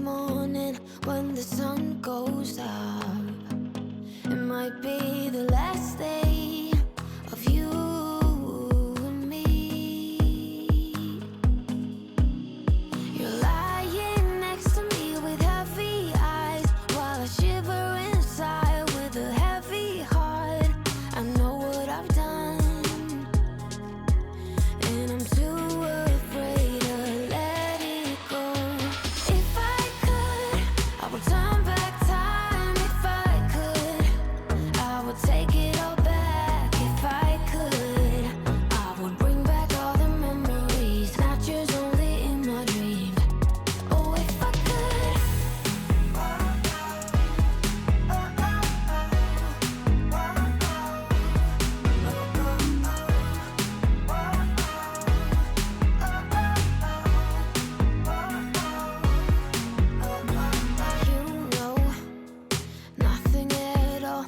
morning when the sun goes up. It might be the last day of you and me. You're lying next to me with heavy eyes, while I shiver inside with a heavy heart. I know what I've done, and I'm too afraid to let it go. If I could, I would turn back time. If I could, I would take it all back. If I could, I would bring back all the memories, not yours, only in my dreams. Oh, if I could. You know nothing at all